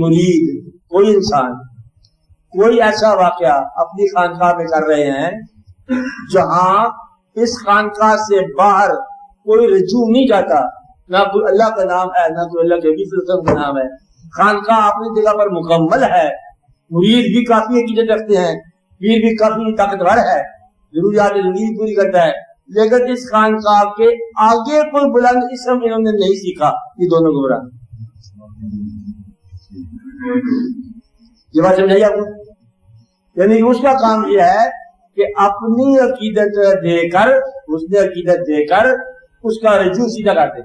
मुरीद कोई इंसान कोई ऐसा वाकया अपनी खानकाह में कर रहे हैं जहां इस खानकाह से बाहर कोई रजू नहीं जाता, ना कोई अल्लाह का नाम है ना कोई अल्लाह के नबी का नाम है, खानकाह अपनी जगह पर मुकम्मल है, मुरीद भी काफी अकीदत रखते हैं, पीर भी काफी ताकतवर है, जरूरियात जिंदगी पूरी करता है, लेकिन इस खानकाह के आगे कोई बुलंद इसम इन्होंने नहीं सीखा। ये दोनों गुमराह। ये बात समझाइए आपको? यानी उसका काम यह है कि अपनी अकीदत देकर, उसने अकीदत देकर उसका रजू सीधा करते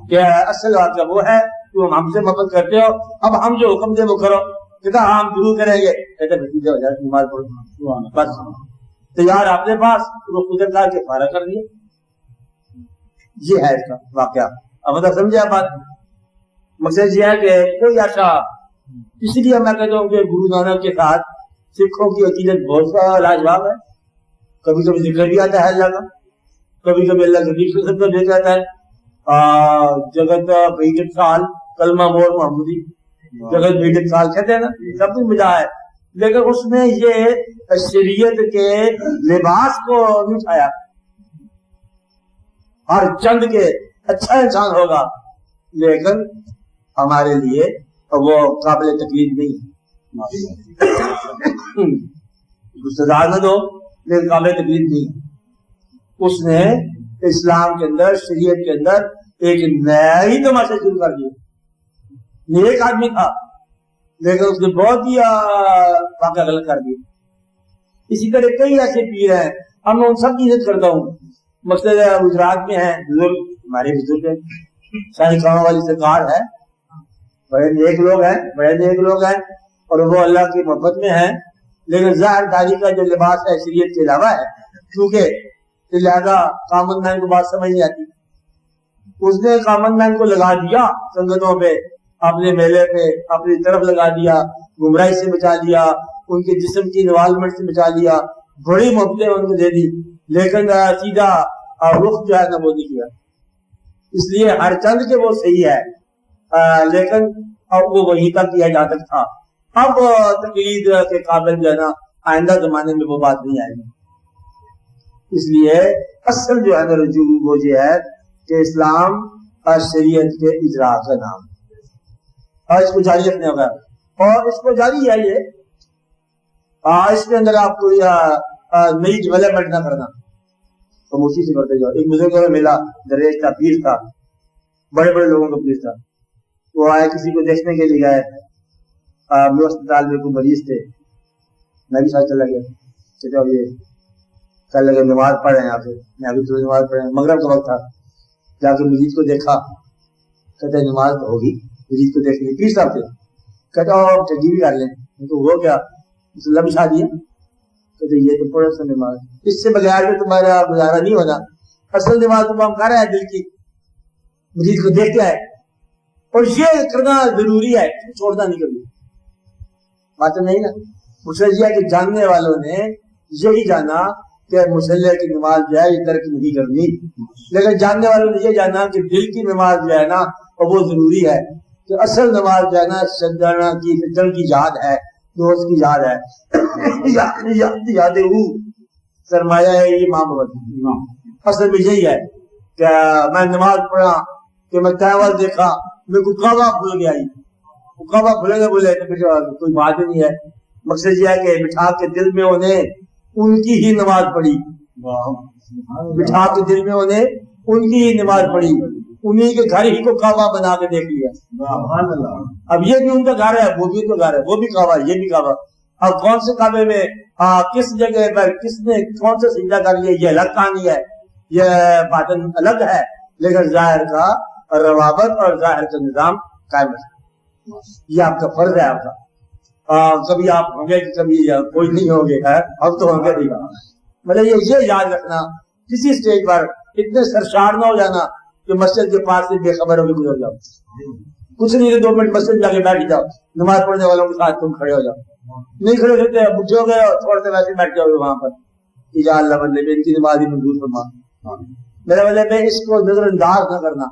क्या असल बात का वो है कि हमसे मोहब्बत करते हो, अब हम जो हुक्म दे वो करो। कहता हम गुरु करेंगे, कहते भतीजा हो जाए नमाज पढ़ो, बस तैयार आपके पास, वो कुदरत के फारा कर दिया। ये है इसका वाकया। अब मतलब समझे आप बात? मकसद ये है कि कोई ऐसा, इसलिए मैं कहता हूँ कि गुरु नानक के साथ सिखों की अकीदत बहुत लाजवाब है। कभी कभी जिक्र भी आता है अल्लाह का, कभी कभी अल्लाह के बीच में देख जाता है। जगत बेइज्जत साल कलमा मोर मोहम्मदी, जगत बेइज्जत साल कहते हैं ना, सब कुछ मिला है, लेकिन उसमें ये शरीयत के लिबास को नहीं उठाया। हर चंद के अच्छा इंसान होगा, लेकिन हमारे लिए वो काबिल तकलीफ नहीं सजा न दो, लेकिन काबिल तकलीफ नहीं। उसने इस्लाम के अंदर, शरीयत के अंदर एक नया ही तमाशा शुरू कर दिया। नेक आदमी था, लेकिन उसने बहुत ही वाक़या गलत कर दिया। इसी तरह कई ऐसे पीर हैं, हम उन सब की इज्जत करता हूँ। मकसद गुजरात में है बुजुर्ग, हमारे बुजुर्ग है, शाही खाना वाली सरकार है, बड़े नेक लोग हैं, बड़े नेक लोग हैं, और वो अल्लाह की मोहब्बत में है, लेकिन ज़ाहिरदारी का जो लिबास है शरीयत के अलावा है, क्योंकि लिहाजा कामन मैन को बात समझ नहीं आती। उसने कामन मैन को लगा दिया संगतों पे, अपने मेले पे अपनी तरफ लगा दिया, गुमराही से बचा लिया, उनके जिस्म की इन्वॉल्वमेंट से बचा लिया, बड़ी मोहब्बतें उनको दे दी, लेकिन सीधा रुख जो है ना वो नहीं किया। इसलिए हर चंद के वो सही है, लेकिन अब वो वहीं तक किया जा सकता था। अब तकलीद के काबिल जो है ना आइंदा जमाने में वो बात नहीं आएगी। इसलिए असल जो है ना रजू वो ये है कि इस्लाम और शरीयत के इजरा का नाम, और इसको जारी रखने होगा, और इसको जारी है ये, इसके अंदर आप कोई नई डेवलपमेंट ना करना, तो उसी से करते जाओ। एक बुजुर्ग में मिला, दरेज था, पीर था, बड़े बड़े लोगों का पीर था। वो आए, किसी को देखने के लिए गए, मेरे अस्पताल में कोई मरीज थे, मैं भी साथ चला गया। कहते ये कल लगे नमाज पढ़ रहे हैं, यहाँ पे मैं अभी थोड़ी नमाज पढ़ रहे हैं, मगरब का वक्त था, जाके मरीज को देखा, कहते नमाज तो होगी, मरीज को देखने पीर साहब थे, कहते ठगी भी कर लें, तो वो क्या मुसल्ला बिछा दिया, कहते ये तो पढ़ो सा नमाज, इससे बगैर में तुम्हारा गुजारा नहीं होना। असल नमाज तो हम कर रहे हैं दिल की, मरीज को देख के आए, और ये करना जरूरी है, छोड़ना नहीं कभी। बात नहीं ना, मुझे यह कि जानने वालों ने यही जाना कि मुसल्ले की नमाज जो है ये तर्क नहीं करनी, लेकिन जानने वालों ने ये जाना कि दिल की नमाज जो है ना और वो जरूरी है, कि असल नमाज जो है ना सज्जाना की फितर की याद है, दोस्त की याद है, याद सरमाया है ये मामूद। असल में यही है कि मैं नमाज पढ़ा कि मैं तैवाल देखा, मेरे को काबा भूल गया, काबा भूलेंगे बोले तो फिर कोई बात ही नहीं है। मकसद यह है कि बिठा के दिल में उन्हें उनकी ही नमाज पढ़ी, बिठा के दिल में उन्हें उनकी ही नमाज पढ़ी, उन्हीं के घर ही को काबा बना के देख लिया। अब ये भी उनका घर है, वो भी उनका घर है, वो भी काबा, ये भी काबा। अब कौन से काबे में किस जगह पर किसने कौन सा सिजदा कर लिया, ये अलग कहानी है, यह बात अलग है, लेकिन जाहिर का रवाबत और जाहिर का निजाम कायम है। ये आपका फर्ज है आपका। कभी आप होंगे कि कभी कोई नहीं होंगे, अब तो होंगे नहीं। मतलब ये याद रखना, किसी स्टेज पर इतने सरशार ना हो जाना कि मस्जिद के पास से बेखबर होकर गुजर जाओ, कुछ नहीं 2 मिनट मस्जिद जाके बैठ जाओ, नमाज पढ़ने वालों के साथ तुम खड़े हो जाओ, नहीं खड़े हो सकते, बुढ़े हो गए थोड़े से वैसे बैठ जाओगे वहां पर, या अल्लाह बंदे इनकी नमाज ही मंजूर फरमा। मेरे वाले पे इसको नजरअंदाज न करना,